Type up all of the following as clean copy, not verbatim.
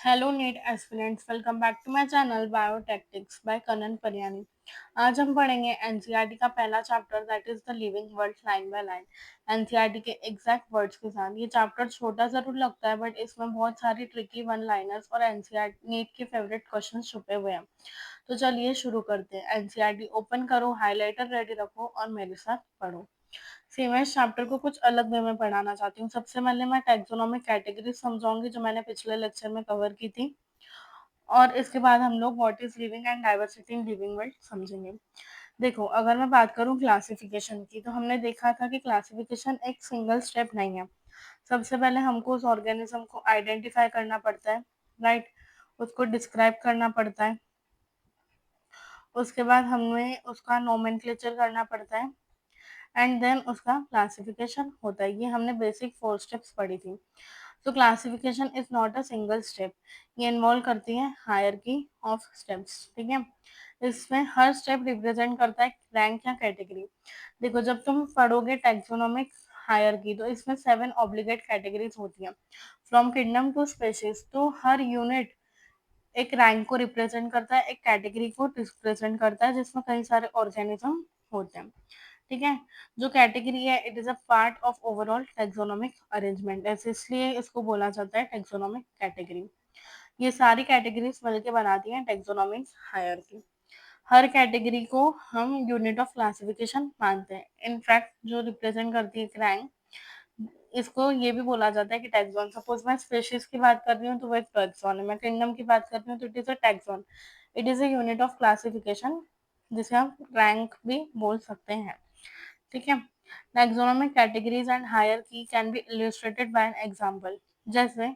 Hello NEET aspirants, welcome back to my channel Biotactics by Kanan Pariyani. आज हम पढ़ेंगे NCERT का पहला chapter that is the living words line by line. NCERT के exact words के साथ ये चैप्टर छोटा जरूर लगता है बट इसमें बहुत सारी ट्रिकी वन लाइनर्स और एनसीईआरटी नीट के फेवरेट क्वेश्चन छुपे हुए हैं। तो चलिए शुरू करते हैं। एनसीईआरटी ओपन करो, हाइलाइटर रेडी रखो और मेरे साथ पढ़ो। सी मैं इस चैप्टर को कुछ अलग वे में पढ़ाना चाहती हूँ। सबसे पहले मैं टैक्सोनॉमिक कैटेगरीज समझाऊंगी जो मैंने पिछले लेक्चर में कवर की थी, और इसके बाद हम लोग what is living and diversity in living world समझेंगे। देखो, अगर मैं बात करूं क्लासिफिकेशन की, तो हमने देखा था कि क्लासिफिकेशन एक सिंगल स्टेप नहीं है। सबसे पहले हमको उस ऑर्गेनिज्म को आइडेंटिफाई करना पड़ता है, राइट, उसको डिस्क्राइब करना पड़ता है। उसके बाद हमें उसका नोमेनक्लेचर करना पड़ता है एंड देन उसका क्लासिफिकेशन होता है। ये हमने बेसिक 4 स्टेप्स पढ़ी थी। तो classification is not a single step, ये इन्वॉल्व करती है हायरकी ऑफ स्टेप्स, ठीक है। इसमें हर स्टेप रिप्रेजेंट करता है रैंक या कैटेगरी। देखो, जब तुम पढ़ोगे टैक्सोनॉमिक हायरकी तो इसमें 7 ऑब्लिगेट कैटेगरीज होती हैं, फ्रॉम किंगडम टू स्पेशीज। तो हर यूनिट एक रैंक को रिप्रेजेंट करता है, एक कैटेगरी को रिप्रेजेंट करता है जिसमें कई सारे ऑर्गेनिज्म होते हैं, ठीक है। जो कैटेगरी है it is a part of overall taxonomic arrangement, ऐसे इसलिए इसको बोला जाता है टेक्सोनोमिक कैटेगरी। ये सारी कैटेगरीज मिलकर बनाती हैं टेक्सोनोमिक हायरार्की। हर कैटेगरी को हम यूनिट ऑफ क्लासिफिकेशन मानते हैं। इनफैक्ट जो रिप्रेजेंट करती है एक रैंक, इसको ये भी बोला जाता है कि टैक्सॉन। सपोज मैं स्पेशीज की बात कर रही हूँ तो वो एक टैक्सॉन है, मैं किंगडम की बात कर रही हूँ तो it is a taxon. It is a unit of classification जिसे हम रैंक भी बोल सकते हैं, ठीक है। Taxonomic categories and hierarchy can be illustrated bye an example. जैसे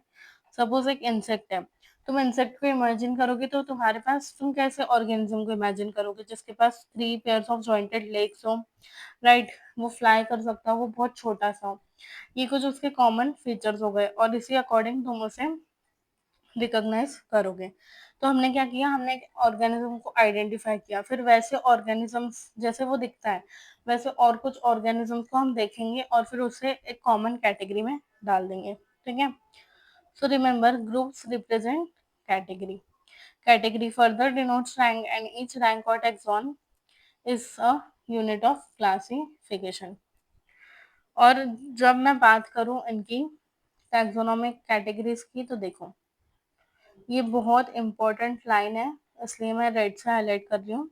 सपोज एक इंसेक्ट है, तुम इंसेक्ट को इमेजिन करोगे तो तुम्हारे पास, तुम कैसे ऑर्गेनिज्म को इमेजिन करोगे जिसके पास 3 पेयर्स ऑफ जॉइंटेड लेग्स हो, राइट, वो फ्लाई कर सकता हो, वो बहुत छोटा सा हो। ये कुछ उसके कॉमन फीचर्स हो गए और इसी अकॉर्डिंग तुम उसे रिकॉग्नाइज करोगे। तो हमने क्या किया, हमने एक ऑर्गेनिज्म को आइडेंटिफाई किया, फिर वैसे ऑर्गेनिजम्स जैसे वो दिखता है वैसे और कुछ ऑर्गेनिजम्स को हम देखेंगे और फिर उसे एक कॉमन कैटेगरी में डाल देंगे, ठीक है। So remember, groups represent category, category further denotes rank and each rank और taxon is a unit of classification. और जब मैं बात करूं इनकी टैक्सोनॉमिक कैटेगरीज की, तो देखो ये बहुत इंपॉर्टेंट लाइन है, इसलिए मैं रेड से हाईलाइट कर रही हूँ।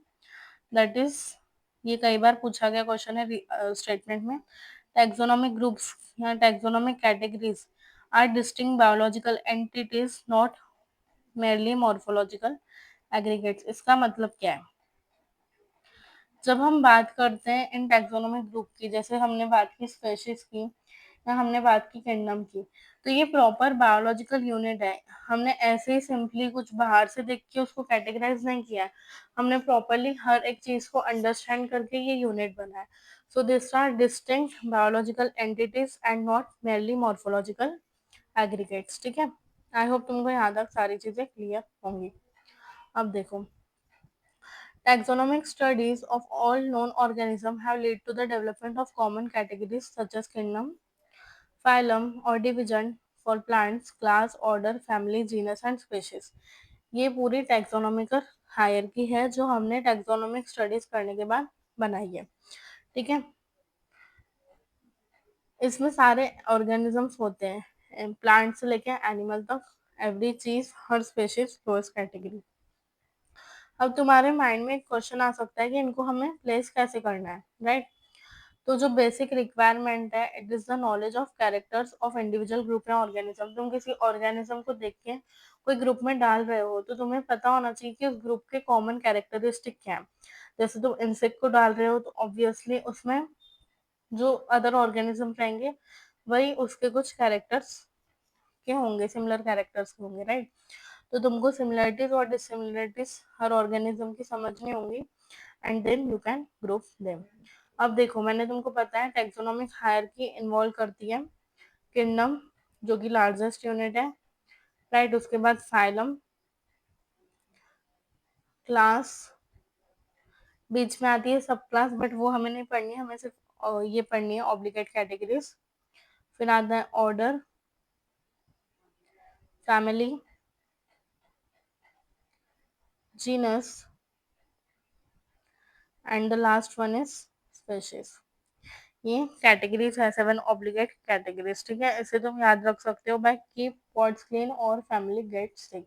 दैट इज, ये कई बार पूछा गया क्वेश्चन है स्टेटमेंट में। टैक्सोनॉमिक ग्रुप्स या taxonomic categories are distinct biological entities, not merely morphological aggregates. इसका मतलब क्या है? जब हम बात करते हैं इन टैक्सोनॉमिक ग्रुप की, जैसे हमने बात की स्पेशीज की या हमने बात की किंगडम की, तो ये प्रॉपर बायोलॉजिकल यूनिट है। हमने ऐसे ही सिंपली कुछ बाहर से देख के उसको कैटेगराइज नहीं किया है, हमने प्रॉपरली हर एक चीज को अंडरस्टैंड करके ये यूनिट बना है। So this are distinct biological entities and not merely morphological aggregates, ठीक है। आई होप तुमको यहाँ तक सारी चीजें क्लियर होंगी। अब देखो, taxonomic studies of all known organisms have led to the development of common categories such as kingdom, phylum or division for plants, class, order, family, genus and species. ये पूरी टैक्सोनॉमिकल हायरकी है जो हमने taxonomic studies करने के बाद बनाई है, ठीक है। इसमें सारे ऑर्गेनिजम्स होते हैं, प्लांट से लेके एनिमल तक, एवरी चीज, हर स्पेशीज, लोएस्ट कैटेगरी। अब तुम्हारे माइंड में एक क्वेश्चन आ सकता है कि इनको हमें प्लेस कैसे करना है, राइट। तो जो बेसिक रिक्वायरमेंट है it is the knowledge of characters of individual group या ऑर्गेनिज्म। तुम किसी ऑर्गेनिज्म को देख के कोई ग्रुप में डाल रहे हो तो तुम्हें पता होना चाहिए कि उस ग्रुप के कॉमन कैरेक्टरिस्टिक क्या है। जैसे तुम इंसेक्ट को डाल रहे हो तो ऑब्वियसली उसमें जो अदर ऑर्गेनिज्म रहेंगे वही उसके कुछ कैरेक्टर्स के होंगे, सिमिलर कैरेक्टर्स के होंगे, राइट। तो तुमको सिमिलरिटीज और डिसिमिलरिटीज हर ऑर्गेनिज्म की समझनी होंगी and then you can group them. अब देखो, मैंने तुमको पता है टैक्सोनॉमिक हायरार्की इन्वॉल्व करती है किंगडम जो कि लार्जेस्ट यूनिट है, राइट। उसके बाद फाइलम, क्लास, बीच में आती है सब क्लास बट वो हमें नहीं पढ़नी है, हमें सिर्फ ये पढ़नी है ऑब्लिगेट कैटेगरीज। फिर आता है order, family, genus and the last one is species. ये कैटेगरीज है, 7 ऑब्लिगेट कैटेगरीज, ठीक है। इसे तुम याद रख सकते हो बाय कीप पॉट्स क्लीन और फैमिली गेट सिक।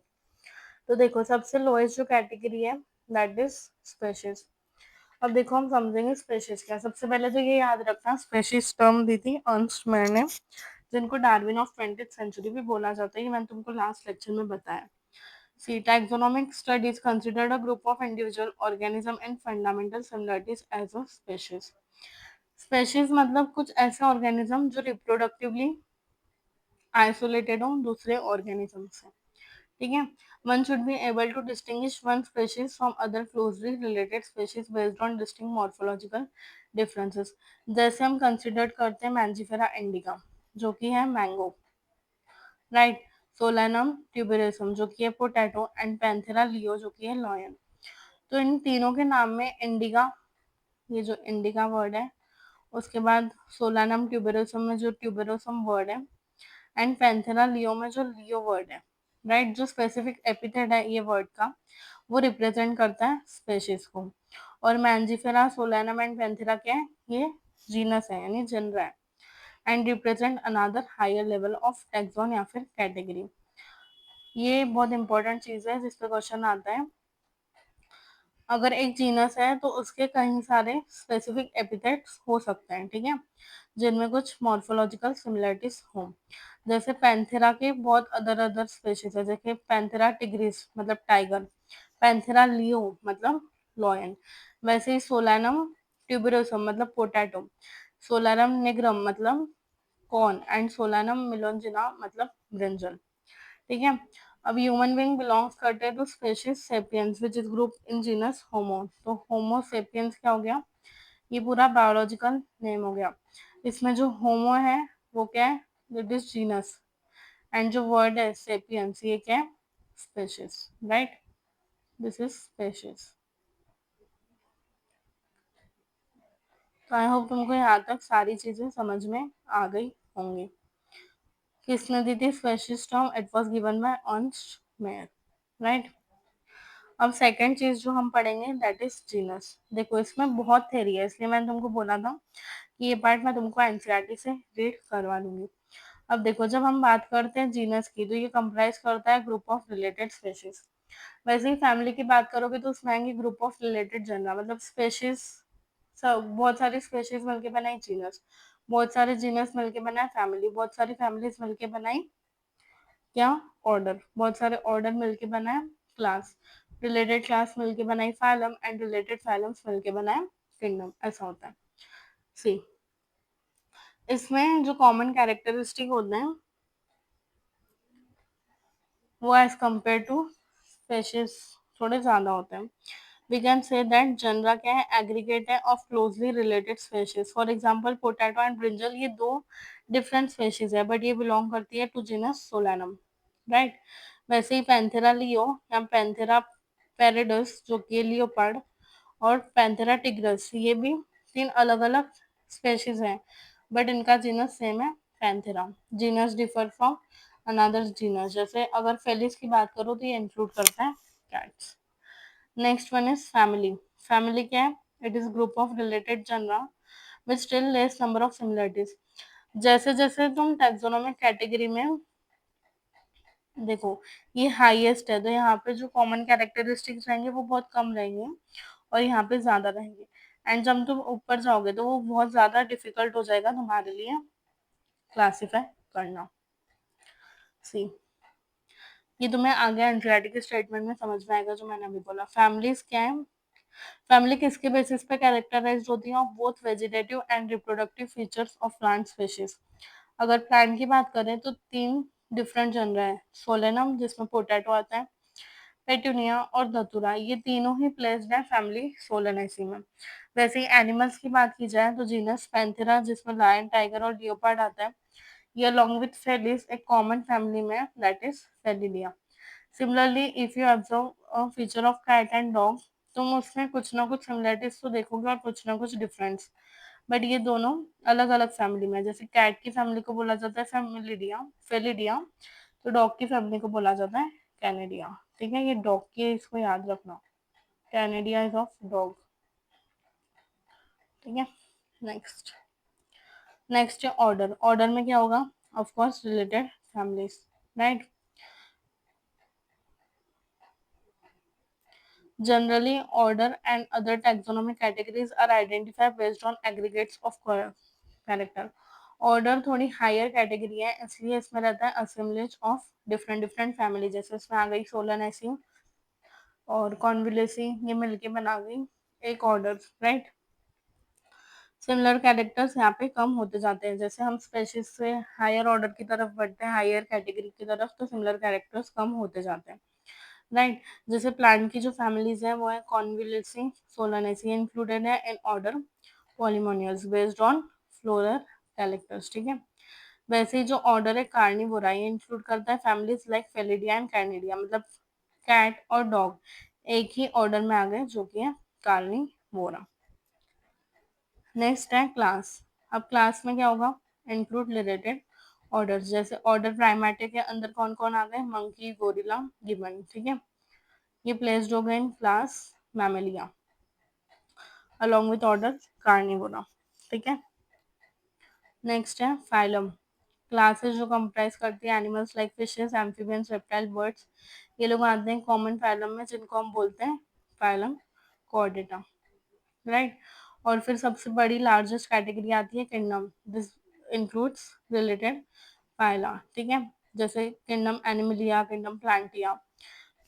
तो देखो सबसे लोएस्ट जो कैटेगरी है दैट इज स्पेशीज। अब देखो हम समझेंगे स्पेशीज क्या। सबसे पहले तो ये याद रखना, स्पेशीज टर्म दी थी अर्नस्ट मेयर ने, जिनको डार्विन ऑफ 20th सेंचुरी भी बोला जाता है। ये मैंने तुमको लास्ट लेक्चर में बताया। See taxonomic studies considered a group of individual organism and fundamental similarities as a species. Species मतलब कुछ ऐसे ऑर्गेनिज्म जो रिप्रोडक्टिवली आइसोलेटेड हो दूसरे ऑर्गेनिज्म से, ठीक है। One should be able to distinguish one species from other closely related species based on distinct morphological differences. जैसे हम कंसिडर करते हैं मैंजिफेरा इंडिका जो कि है मैंगो, राइट। सोलेनम ट्यूबेरोसम जो कि है पोटैटो, एंड पैंथेरा लियो जो कि है लॉयन। तो इन तीनों के नाम में इंडिका, ये जो इंडिका वर्ड है, उसके बाद सोलानम ट्यूबेरोसम में जो ट्यूबेरोसम वर्ड है, एंड पैंथेरा लियो में जो लियो वर्ड है, राइट। जो स्पेसिफिक एपिथेट है ये वर्ड का, वो रिप्रेजेंट करता है स्पेशीज को। और मैंजिफेरा, सोलानम एंड पैंथेरा क्या है, ये जीनस है यानी जनरा है, and represent another higher level of taxon या फिर कैटेगरी। ये बहुत इंपॉर्टेंट चीज है जिस पे क्वेश्चन आता है। अगर एक जीनस है तो उसके कई सारे स्पेसिफिक एपिथेट्स हो सकते हैं, ठीक है, जिनमें कुछ मॉर्फोलॉजिकल सिमिलरिटीज हो। जैसे पैंथेरा के बहुत अदर अदर स्पेशीज है, जैसे पैंथेरा टिग्रिस मतलब टाइगर, पैंथेरा लियो मतलब लॉयन। वैसे ही सोलानम ट्यूबरोसम मतलब पोटैटो, सोलारम निग्रम मतलब कॉर्न, एंड सोलानम मिलोंजिना मतलब ब्रिंजल, ठीक है। अब ह्यूमन बीइंग बिलोंग्स करते हैं तो species sapiens which is group in genus Homo. तो होमो सेपियंस क्या हो गया, ये पूरा बायोलॉजिकल नेम हो गया। इसमें जो होमो है वो क्या है, इट इज जीनस, एंड जो वर्ड है सेपियंस ये क्या है, species, right. This is species. तो आई होप तुमको यहाँ तक सारी चीजें समझ में आ गई होंगी। किसने दी थी species term, it was given by Ernst Mayr, right. अब सेकंड चीज जो हम पढ़ेंगे दैट इज जीनस। देखो इसमें बहुत थ्योरी है, इसलिए मैंने तुमको बोला था कि ये पार्ट मैं तुमको एनसीईआरटी से रीड करवा दूंगी। अब देखो जब हम बात करते हैं जीनस की तो ये कंप्राइज करता है ग्रुप ऑफ रिलेटेड स्पेशीज। वैसे ही फैमिली की बात करोगे तो उसमें आएंगे ग्रुप ऑफ रिलेटेड जनरा, मतलब स्पेशीज, सब बहुत सारी स्पेशीज मिलके बनाई जीनस, बहुत सारे जीनस मिलके बनाए फैमिली, बहुत सारी फैमिलीज मिलके बनाई क्या, ऑर्डर, बहुत सारे ऑर्डर मिलके बनाए क्लास, रिलेटेड क्लास मिलके बनाई फाइलम, एंड रिलेटेड फाइलम्स मिलके बनाए किंगडम, ऐसा होता है। सी इसमें जो कॉमन कैरेक्टरिस्टिक होते हैं वो एज कम्पेयर टू स्पेशीज थोड़े ज्यादा होते हैं। We can say that genre क्या है, एग्रीगेट है of closely related species. For example potato and brinjal ये दो डिफरेंट स्पेशीज है बट ये बिलोंग करती है टू जीनस सोलानम, राइट। वैसे ही पैंथेरा लियो या पैंथेरा पेरिडस जो कि लियोपार्ड, और पैंथेरा टिग्रस ये भी तीन अलग अलग स्पेशीज हैं बट इनका जीनस सेम है, Panthera. Genus differ from another genus, जैसे अगर फेलिस की बात करो तो ये इंक्लूड करता है cats. Next one is family. Family क्या है, it is group of related genera which still less number of similarities. जैसे जैसे तुम टैक्सोनॉमिक कैटेगरी में देखो ये हाईएस्ट है तो यहाँ पे जो कॉमन कैरेक्टरिस्टिक्स रहेंगे वो बहुत कम रहेंगे और यहाँ पे ज्यादा रहेंगे। एंड जब तुम ऊपर जाओगे तो वो बहुत ज्यादा डिफिकल्ट हो जाएगा तुम्हारे लिए क्लासीफाई करना। सी ये तुम्हें आगे एनसीईआरटी के स्टेटमेंट में समझ में आएगा जो मैंने अभी बोला। फैमिलीज क्या है, फैमिली किसके बेसिस पे कैरेक्टराइज्ड होती है, both vegetative and reproductive features of plant species. अगर प्लांट की बात करें तो तीन डिफरेंट जनरा है, सोलेनम जिसमें पोटैटो आता है, पेटूनिया और धतूरा, ये तीनों ही प्लेस्ड है फैमिली सोलेनेसी में। वैसे ही एनिमल्स की बात की जाए तो जीनस पैंथेरा जिसमें लायन, टाइगर और लियोपार्ड आता है, ये along with फेलिस एक कॉमन फैमिली में that is Felidae. Similarly if you observe a feature of cat and dog, तुम उसमें कुछ ना कुछ सिमिलरिटीज तो देखोगे और कुछ ना कुछ डिफरेंस, बट ये दोनों अलग अलग फैमिली में। जैसे कैट की फैमिली को बोला जाता है फेमिलिडिया फेलिडिया, तो डॉग की फैमिली को बोला जाता है कैनेडिया। ठीक है, ये डॉग की है, इसको याद रखना। Canidae is of dog. ठीक है, नेक्स्ट। नेक्स्ट है ऑर्डर। ऑर्डर में क्या होगा? Of course related families, right. Generally order and other taxonomic categories are identified based on aggregates of character. Order थोड़ी हायर कैटेगरी है, इसलिए इसमें रहता है assemblage of different different family. जैसे इसमें आ गई सोलनेसी और कॉन्विलेसी, ये मिलके बना गई एक ऑर्डर, राइट। सिमिलर कैरेक्टर्स यहाँ पे कम होते जाते हैं, जैसे हम स्पेशीज से हायर ऑर्डर की तरफ बढ़ते हैं, हायर कैटेगरी की तरफ, तो सिमिलर कैरेक्टर्स कम होते जाते हैं, राइट। जैसे प्लांट की जो फैमिलीज हैं वो है कॉन्विलेसी, सोलानेसी इंक्लूडेड है in order Polemoniales based on floral characters. ठीक है, वैसे ही जो ऑर्डर है कार्निवोरा, ये इंक्लूड करता है फैमिलीज लाइक फेलिडिया एंड कैनिडिया, मतलब कैट और डॉग एक ही ऑर्डर में आ गए, जो कि है कार्निवोरा। नेक्स्ट है क्लास। अब क्लास में क्या होगा? Include related orders. जैसे ऑर्डर प्राइमेटे के अंदर कौन कौन आ गए? Monkey, gorilla, gibbon. ठीक है, ये प्लेस्ड हो गए in class Mammalia along with order Carnivora. ठीक है, नेक्स्ट है फाइलम। क्लासेस जो कंप्राइज करती है animals like fishes, amphibians, reptile, birds, ये लोग आते हैं कॉमन फाइलम में, जिनको हम बोलते हैं फाइलम कॉर्डेटा, राइट। और फिर सबसे बड़ी लार्जेस्ट कैटेगरी आती है kingdom. This includes related phyla. ठीक है, जैसे kingdom Animalia, kingdom Plantae,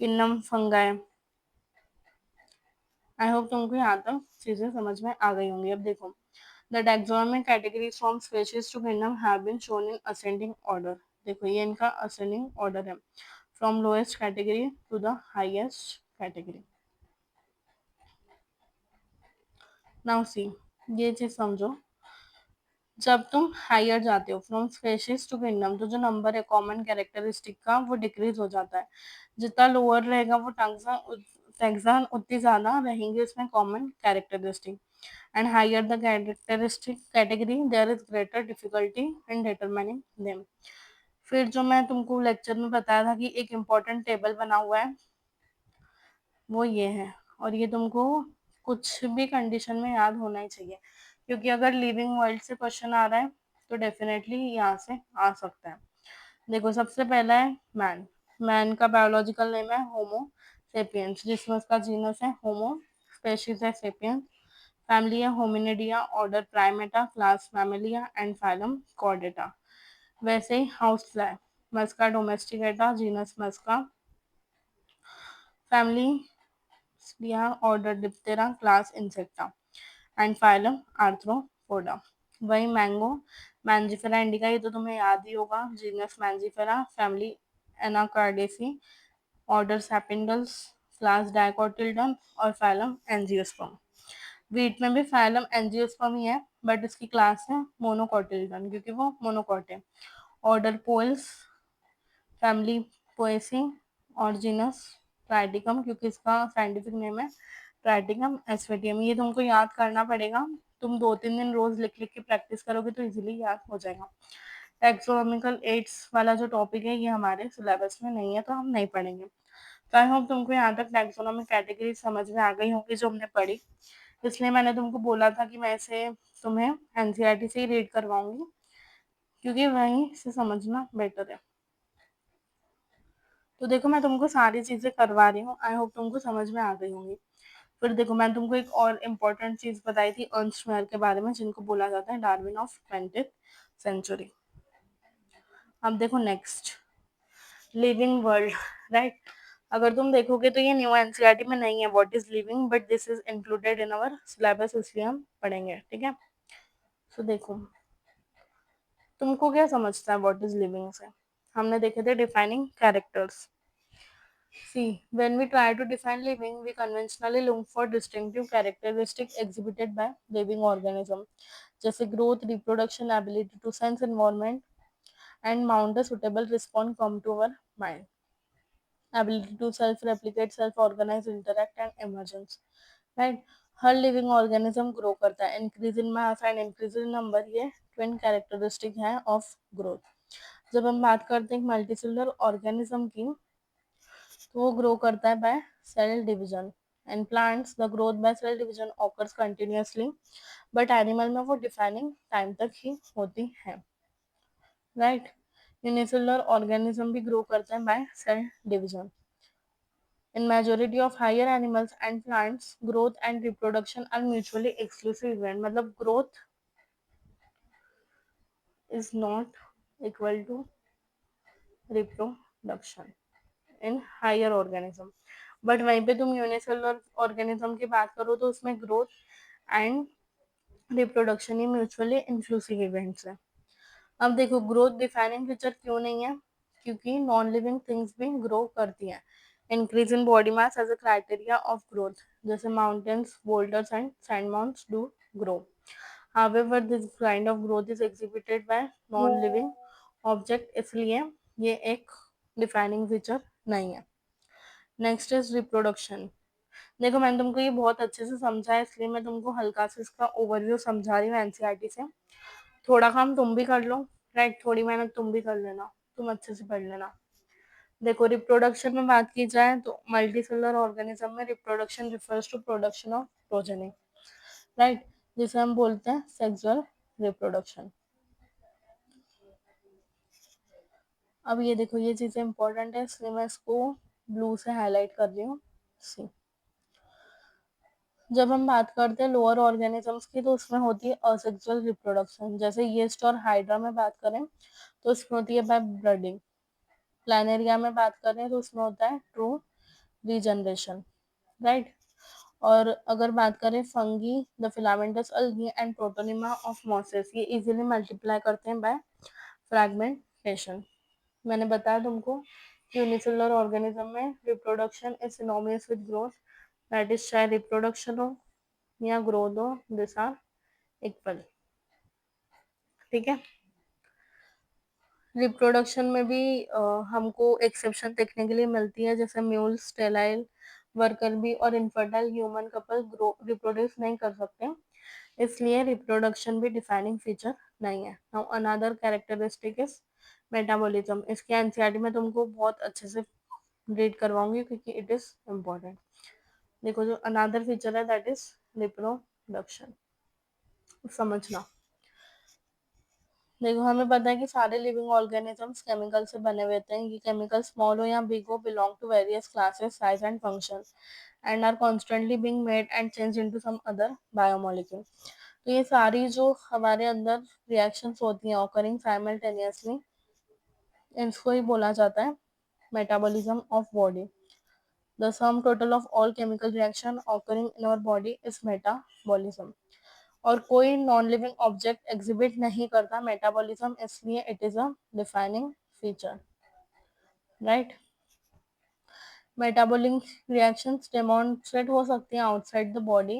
kingdom Fungi. I hope तुमको यहाँ तक चीजें समझ में आ गई होंगी। अब देखो, the taxonomic categories from species to kingdom have been shown in ascending order. देखो, ये इनका असेंडिंग ऑर्डर है, from lowest category to the highest category. Now see, ये चीज समझो, जब तुम हायर जाते हो फ्रॉम स्पेशीज टू किंगडम, तो जो नंबर है कॉमन कैरेक्टरिस्टिक का वो डिक्रीज हो जाता है। जितना लोअर रहेगा वो टैक्सन उतनी ज्यादा रहेंगे उसमें common characteristic. And higher the characteristic category there is greater difficulty in determining them. फिर जो मैं तुमको लेक्चर में बताया था कि एक इम्पोर्टेंट टेबल बना हुआ है, वो ये है। और ये तुमको कुछ भी कंडीशन में याद होना ही चाहिए, क्योंकि अगर लिविंग वर्ल्ड से क्वेश्चन आ रहा है तो डेफिनेटली यहाँ से आ सकता है। देखो, सबसे पहला है मैन। मैन का बायोलॉजिकल नेम है होमो सेपियंस, जिसमें उसका जीनस है होमो, स्पेशीज है सेपियंस, फैमिली है Hominidae, order Primata, class Mammalia and phylum Chordata. वैसे ही house fly, Musca domestica, genus Musca, family स्पिया, order Diptera, class Insecta and phylum Arthropoda. वही मैंगो, मैंजिफेरा इंडिका, ये तो तुम्हें याद ही होगा, genus Mangifera, family Anacardiaceae, order Sapindales, class dicotyledon और फाइलम एंजियोस्पर्म। वीट में भी फाइलम एंजियोस्पर्म ही है, बट इसकी क्लास है मोनोकोटिल्डन, क्योंकि वो मोनोकोट है। ऑर्डर पोल्स, फैमिली पोएसी और जीनस ट्राइटिकम, क्योंकि इसका साइंटिफिक नेम है ट्राइटिकम एस्फेटियम। ये तुमको याद करना पड़ेगा, तुम 2-3 दिन रोज लिख लिख के प्रैक्टिस करोगे तो इजीली याद हो जाएगा। टैक्सोनॉमिकल एड्स वाला जो टॉपिक है ये हमारे सिलेबस में नहीं है, तो हम नहीं पढ़ेंगे। तो आई होप तुमको यहाँ तक टैक्सोनॉमिक कैटेगरी समझ में आ गई होगी जो हमने पढ़ी। इसलिए मैंने तुमको बोला था कि मैं इसे तुम्हें एनसीईआरटी से ही रीड करवाऊंगी, क्योंकि वहीं से समझना बेटर है। तो देखो, मैं तुमको सारी चीजें करवा रही हूँ, आई होप तुमको समझ में आ गई होंगी। फिर देखो, मैं तुमको एक और इम्पोर्टेंट चीज बताई थी अर्नस्ट मेयर के बारे में, जिनको बोला जाता है डार्विन ऑफ 20th सेंचुरी। अब देखो नेक्स्ट, लिविंग वर्ल्ड, राइट। अगर तुम देखोगे तो ये न्यू एनसीईआरटी में नहीं है what is living, but this is included in our syllabus, इसलिए हम पढ़ेंगे। ठीक है, तो देखो, तुमको क्या समझता है व्हाट इज लिविंग से? हमने देखे थे defining characters. See, when we try to define living, we conventionally look for distinctive characteristics exhibited by living organism, जैसे growth, reproduction, ability to sense environment and mount a suitable response come to our mind, ability to self-replicate, self-organize, interact and emergence, right? Her living organism grow करता है, increase in mass and increase in number, ये twin characteristic है of growth. जब हम बात करते हैं multicellular organism की, तो वो ग्रो करता है by cell division. In plants the growth by cell division occurs continuously, but animal में वो डिफाइनिंग टाइम तक ही होती है, राइट। यूनिसेलुलर ऑर्गेनिज्म भी ग्रो करते हैं by cell division. In majority of higher animals and plants, growth and reproduction are mutually exclusive event. मतलब growth is not equal to reproduction in higher organism. But वहीं पे तुम unicellular organism की बात करो तो उसमें growth and reproduction he mutually inclusive events है। अब देखो ग्रोथ डिफाइनिंग फीचर क्यों नहीं है, क्योंकि नॉन लिविंग थिंग्स भी ग्रो करती हैं। Increase in body mass as a criteria of growth, जैसे mountains, boulders and sand mounds do grow. However this kind of growth is exhibited by non living object, इसलिए ये एक defining feature नहीं है। Next is reproduction. देखो मैंने तुमको ये बहुत अच्छे से समझा है, इसलिए मैं तुमको हल्का से इसका ओवरव्यू समझा रही हूँ एनसीईआरटी से। थोड़ा काम तुम भी कर लो, राइट, थोड़ी मेहनत तुम भी कर लेना, तुम अच्छे से पढ़ लेना। देखो रिप्रोडक्शन में बात की जाए तो मल्टीसेलुलर ऑर्गेनिज्म में reproduction refers to production of progeny, right, जिसे हम बोलते हैं सेक्सुअल रिप्रोडक्शन। अब ये देखो ये चीजें इंपॉर्टेंट है, इसलिए मैं इसको ब्लू से हाईलाइट कर रही हूँ। सी, जब हम बात करते हैं लोअर ऑर्गेनिजम्स की तो उसमें होती है असेक्सुअल रिप्रोडक्शन। जैसे यीस्ट और हाइड्रा में बात करें तो उसमें होती है बाय ब्रीडिंग। प्लानेरिया में बात करें तो उसमें होता है ट्रू रीजनरेशन, राइट। और अगर बात करें fungi, the filamentous algae and protonema of mosses, ये इजीली मल्टीप्लाई करते हैं बाय फ्रैगमेंटेशन। मैंने बताया तुमको यूनिसेलुलर ऑर्गेनिज्म में reproduction is synonymous with growth, that is चाहे रिप्रोडक्शन हो या ग्रोथ हो, दिस आर इक्वल, ठीक है। रिप्रोडक्शन में भी हमको एक्सेप्शन देखने के लिए मिलती है, जैसे म्यूल, स्टेलाइल वर्कर बी और infertile human couple grow reproduce नहीं कर सकते, इसलिए रिप्रोडक्शन भी डिफाइनिंग फीचर नहीं है। Now another characteristic is metabolism. इसके एनसीईआरटी में तुमको बहुत अच्छे से रीड करवाऊंगी क्योंकि इट इज इम्पोर्टेंट। देखो जो अनदर फीचर है दैट इज रिप्रोडक्शन, समझना। देखो हमें पता है कि सारे लिविंग ऑर्गेनिजम्स केमिकल से बने हुए थे। ये केमिकल स्मॉल हो या बिग हो belong to various classes, size and function and are constantly being made and change into some other biomolecule. तो ये सारी जो हमारे अंदर रिएक्शंस होती हैं ऑकरिंग साइमल्टेनियसली, इसको ही बोला जाता है metabolism of body. The sum total of all chemical reaction occurring in our body is metabolism. और कोई नॉन लिविंग ऑब्जेक्ट एग्जिबिट नहीं करता मेटाबॉलिज्म, इसलिए it is a defining feature, right. Metabolic reactions demonstrate हो सकती हैं outside the body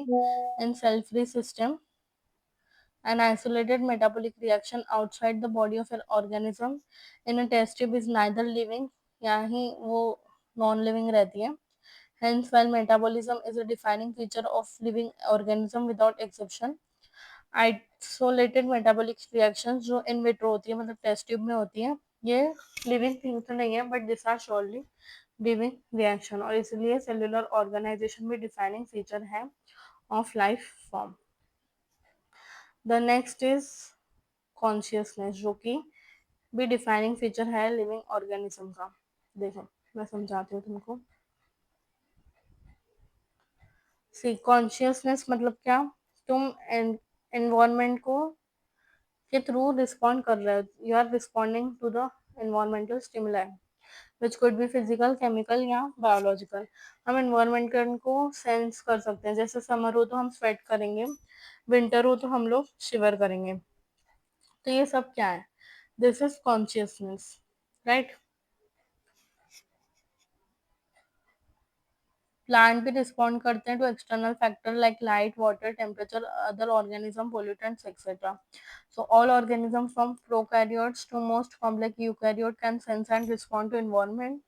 in cell free system. An isolated metabolic reaction outside the body of an organism in a test tube is neither living, या ही वो non living रहती है। Hence, while metabolism is a defining feature of living organism without exception, isolated metabolic reactions जो in vitro होती है, मतलब test tube में होती है, ये लिविंग थिंग तो नहीं है but this are surely living reaction, और इसलिए सेलुलर ऑर्गेनाइजेशन भी डिफाइनिंग फीचर है of life form. The next is consciousness, जो कि भी डिफाइनिंग फीचर है लिविंग ऑर्गेनिज्म का। देखो मैं समझाती हूँ तुमको। सी कॉन्शियसनेस मतलब क्या, तुम एनवायरनमेंट को के थ्रू रिस्पॉन्ड कर रहे हो, you are responding to the environmental stimuli which could be physical, chemical या बायोलॉजिकल। हम एनवायरमेंट को सेंस कर सकते हैं, जैसे समर हो तो हम स्वेट करेंगे, विंटर हो तो हम लोग शिवर करेंगे। तो ये सब क्या है, this is consciousness, right. Plant भी रिस्पॉन्ड करते हैं to external factor like light, water, temperature, other organism, pollutants et cetera. So all organisms from prokaryotes to most complex eukaryote can sense and respond to environment.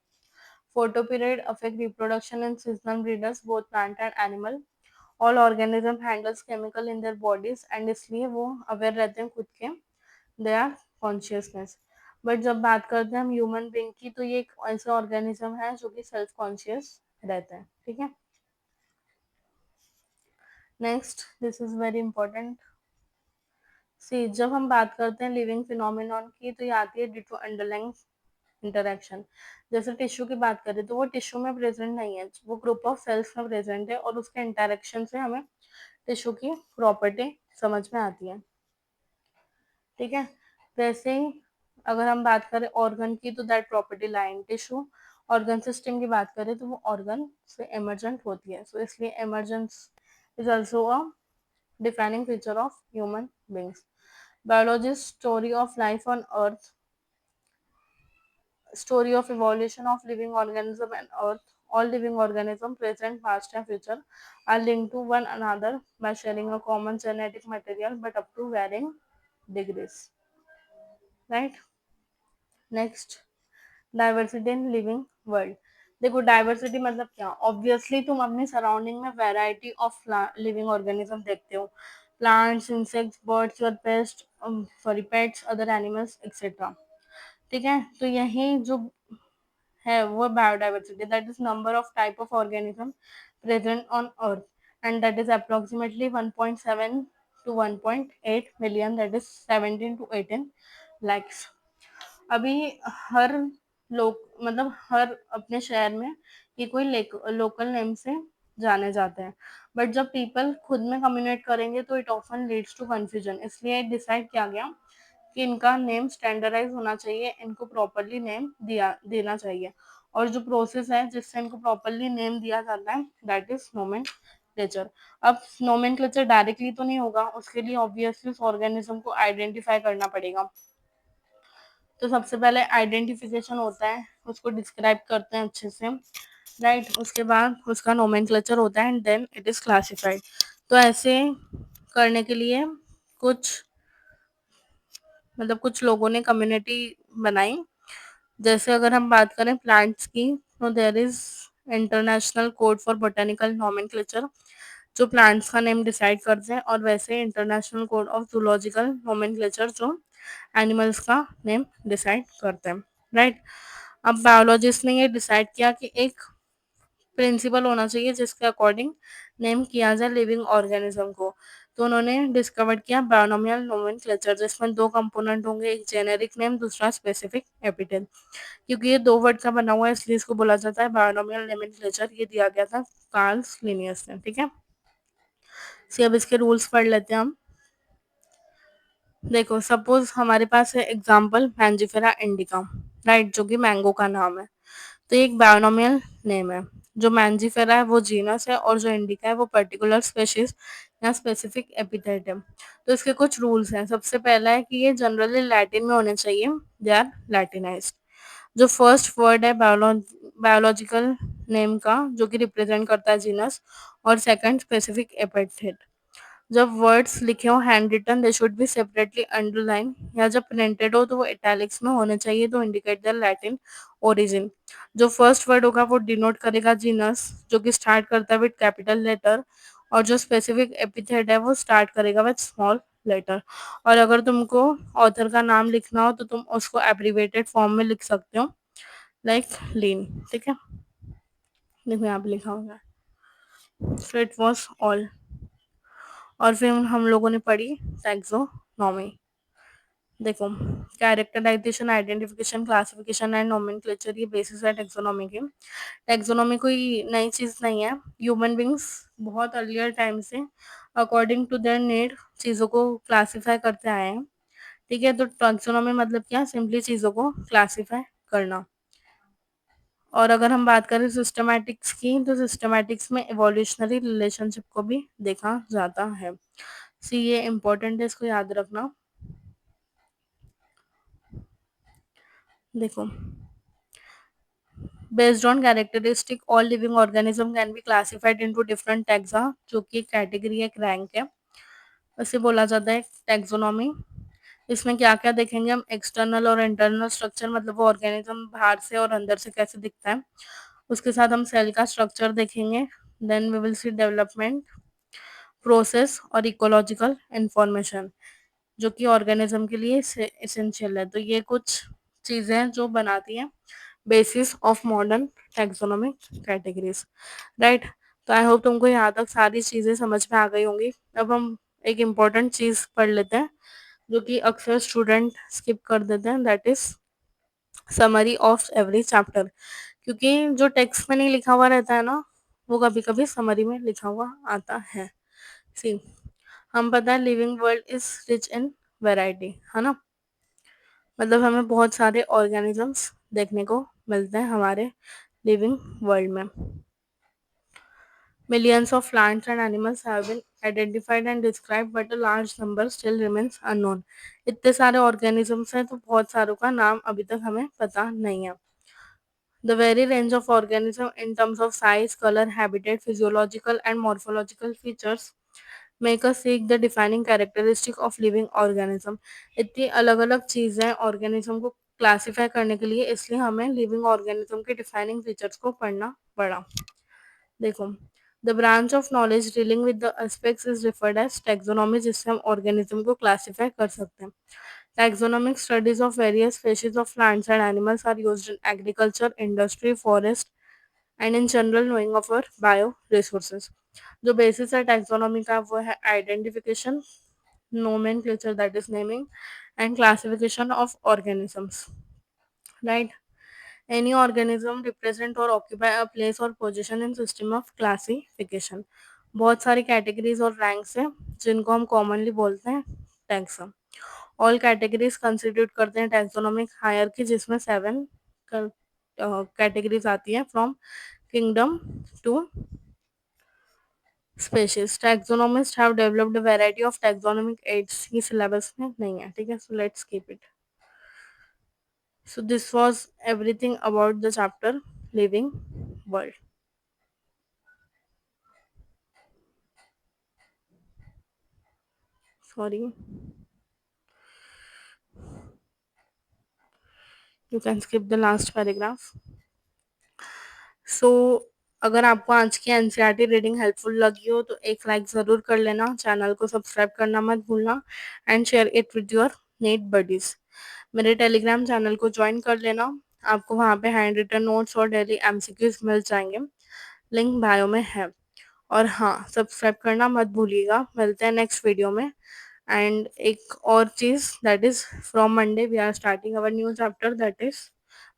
Photoperiod affect reproduction in seasonal breeders, both plant and animal. All organism handles chemical in their bodies and इसलिए वो aware रहते हैं खुद के, they are consciousness. But जब बात करते हैं हम ह्यूमन बीइंग की, तो ये एक ऐसा ऑर्गेनिज्म है जो कि सेल्फ कॉन्शियस रहता है, ठीक है। Next, this is very important. See, जब हम बात करते हैं लिविंग फिनोमिनॉन की, तो ये आती है ड्यू टू अंडरलाइंग इंटरेक्शन। जैसे टिश्यू की बात करें तो वो टिश्यू में प्रेजेंट नहीं है, वो ग्रुप ऑफ सेल्स में प्रेजेंट है, और उसके इंटरेक्शन से हमें टिश्यू की प्रॉपर्टी समझ में आती है, ठीक है। वैसे ही अगर हम बात करें ऑर्गन की, तो that property line tissue. Organ system की बात करें तो वो ऑर्गन से एमर्जेंट होती है, सो इसलिए emergence is also a defining feature of human beings. Biologist story of life on earth, story of evolution of living organism and earth. All living organisms, present, past and future, are linked to one another by sharing a common genetic material, but up to varying degrees, right? Next, diversity in living world. देखो, diversity मतलब क्या, obviously तुम अपनी surrounding में variety of living organism देखते हो, plants, insects, birds और paste, sorry pets, other animals etcetera, ठीक है। तो यही जो है वो biodiversity, that is number of type of organism present on earth, and that is approximately 1.7 to 1.8 million, that is 17 to 18 lakhs। अभी हर लोग, मतलब हर अपने शहर में ये कोई लोकल नेम से जाने जाते हैं, बट जब पीपल खुद में कम्युनिकेट करेंगे तो it often leads to confusion. इसलिए डिसाइड किया गया कि इनका नेम स्टैंडर्डाइज होना चाहिए, इनको प्रॉपरली नेम दिया देना चाहिए, और जो प्रोसेस है जिससे इनको प्रॉपरली नेम दिया जाता है, दैट इज नोमेनक्लेचर। अब नोमेनक्लेचर डायरेक्टली तो नहीं होगा, उसके लिए ऑब्वियसली उस ऑर्गेनिज्म को आइडेंटिफाई करना पड़ेगा। तो सबसे पहले आइडेंटिफिकेशन होता है, उसको डिस्क्राइब करते हैं अच्छे से, राइट। उसके बाद उसका नोमेनक्लेचर होता है, and then it is classified. तो ऐसे करने के लिए कुछ, मतलब कुछ लोगों ने कम्युनिटी बनाई। जैसे अगर हम बात करें प्लांट्स की, तो there is international code for botanical nomenclature, जो प्लांट्स का नेम डिसाइड करते हैं, और वैसे international code of zoological nomenclature, जो एनिमल्स का नेम डिसाइड करते हैं, राइट। अब बायोलॉजिस्ट ने ये डिसाइड किया कि एक प्रिंसिपल होना चाहिए जिसके अकॉर्डिंग नेम किया जाए लिविंग ऑर्गेनिज्म को। तो उन्होंने डिस्कवर किया बायोनोमियल नोमेनक्लेचर, जिसमें दो कंपोनेंट होंगे, एक जेनेरिक नेम, दूसरा स्पेसिफिक एपिटेल। क्योंकि ये दो वर्ड का बना हुआ है, इसलिए इसको बोला जाता है बायोनोमियल नोमेनक्लेचर। ये दिया गया था कार्ल लिनियस ने, ठीक है। सी, अब इसके रूल्स पढ़ लेते हैं हम। देखो, सपोज हमारे पास है एग्जाम्पल मैंजिफेरा इंडिका, राइट, जो कि मैंगो का नाम है। तो ये एक बायोनोमियल नेम है। जो मैंजिफेरा है वो जीनस है, और जो इंडिका है वो पर्टिकुलर स्पेशीज या स्पेसिफिक एपिथेट है। तो इसके कुछ रूल्स हैं। सबसे पहला है कि ये जनरली लैटिन में होने चाहिए, दे आर लैटिनाइज्ड। जो फर्स्ट वर्ड है बायोलॉजिकल नेम का, जो कि रिप्रेजेंट करता है जीनस, और सेकंड स्पेसिफिक एपिथेट। जब वर्ड्स लिखे हो hand written, they should be separately underline, या जब प्रिंटेड हो तो वो इटैलिक्स में होने चाहिए, तो इंडिकेट द लैटिन ओरिजिन। जो फर्स्ट वर्ड होगा वो डिनोट करेगा जीनस, जो कि स्टार्ट करता है विद कैपिटल लेटर, और जो स्पेसिफिक एपिथेट है वो स्टार्ट करेगा विद स्मॉल लेटर। और अगर तुमको ऑथर का नाम लिखना हो तो तुम उसको एब्रीवेटेड फॉर्म में लिख सकते हो, लाइक लीन, ठीक है। देखो यहाँ पे लिखा होगा, सो इट वॉज ऑल। और फिर हम लोगों ने पढ़ी टैक्सोनॉमी। देखो, characterization, identification, classification and nomenclature, ये बेसिस है टैक्सोनॉमी के। टैक्सोनॉमी कोई नई चीज़ नहीं है। ह्यूमन बींग्स बहुत अर्लियर टाइम से अकॉर्डिंग टू देयर नीड चीज़ों को क्लासीफाई करते आए हैं, ठीक है। तो टैक्सोनॉमी मतलब क्या, सिंपली चीज़ों को क्लासीफाई करना। और अगर हम बात करें सिस्टमैटिक्स की, तो सिस्टमैटिक्स में इवोल्यूशनरी रिलेशनशिप को भी देखा जाता है। सी, ये इम्पोर्टेंट है, इसको याद रखना। देखो, based on characteristic all living organism can be classified into different taxa, जो कि एक कैटेगरी है, एक रैंक है, उसे बोला जाता है टैक्सोनॉमी। इसमें क्या क्या देखेंगे हम, एक्सटर्नल और इंटरनल स्ट्रक्चर, मतलब वो ऑर्गेनिज्म बाहर से और अंदर से कैसे दिखता है। उसके साथ हम सेल का स्ट्रक्चर देखेंगे। Then we will see development, process और इकोलॉजिकल इंफॉर्मेशन, जो कि ऑर्गेनिज्म के लिए एसेंशियल है। तो ये कुछ चीज़ें हैं जो बनाती हैं basis of modern taxonomic categories, right. तो आई होप तुमको यहाँ तक सारी चीज़ें समझ में आ गई होंगी। अब हम एक इम्पॉर्टेंट चीज़ पढ़ लेते हैं जो कि अक्सर स्टूडेंट स्किप कर देते हैं, that is summary of every chapter. क्योंकि जो टेक्स्ट में नहीं लिखा हुआ रहता है ना, वो कभी कभी समरी में लिखा हुआ आता है। सी, हम पता है living world is rich in variety, है ना। मतलब हमें बहुत सारे ऑर्गेनिजम्स देखने को मिलते हैं हमारे लिविंग वर्ल्ड में। Millions of plants and animals have been identified and described, but a large number still remains unknown. इतने सारे organisms हैं तो बहुत सारों का नाम अभी तक हमें पता नहीं है। The very range of organism in terms of size, color, habitat, physiological and morphological features make us seek the defining characteristic of living organism. इतनी अलग अलग चीज़ें organism को क्लासीफाई करने के लिए, इसलिए हमें लिविंग ऑर्गेनिज्म के डिफाइनिंग फीचर्स को पढ़ना पड़ा। देखो, the branch of knowledge dealing with the aspects is referred as taxonomy, जिससे हम ऑर्गेनिज्म को क्लासिफाई कर सकते हैं। Taxonomic studies of various species of plants and animals are used in agriculture, industry, forest and in general knowing of our bio resources. जो basis है taxonomy का वो है identification, nomenclature that is naming, and classification of organisms, right? Any organism represent or occupy a place or position in system of classification. बहुत सारी categories और ranks हैं जिनको हम कॉमनली बोलते हैं टैक्सम। ऑल कैटेगरीज कंस्टिट्यूट करते हैं टैक्सोनॉमिक हायरार्की, जिसमें 7 कैटेगरीज आती हैं from kingdom to species. Taxonomist have developed a variety of taxonomic aids, ये सिलेबस में नहीं है, ठीक है। So let's keep it. So this was everything about the chapter living world. Sorry, you can skip the last paragraph. सो अगर आपको आज की एनसीईआरटी रीडिंग हेल्पफुल लगी हो तो एक लाइक ज़रूर कर लेना, चैनल को सब्सक्राइब करना मत भूलना and share it with your NEET buddies. मेरे टेलीग्राम चैनल को ज्वाइन कर लेना, आपको वहाँ पे हैंड रिटन नोट्स और डेली एमसीक्यूज मिल जाएंगे, लिंक बायो में है। और हाँ, सब्सक्राइब करना मत भूलिएगा। मिलते हैं नेक्स्ट वीडियो में। एंड एक और चीज़, that is from Monday we are starting our new chapter, that is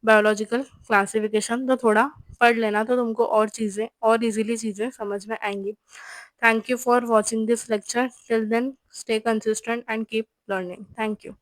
biological classification. तो थोड़ा पढ़ लेना तो तुमको और चीज़ें और इजीली चीज़ें समझ में आएंगी। Thank you for watching this lecture. Till then stay consistent and keep learning. Thank you.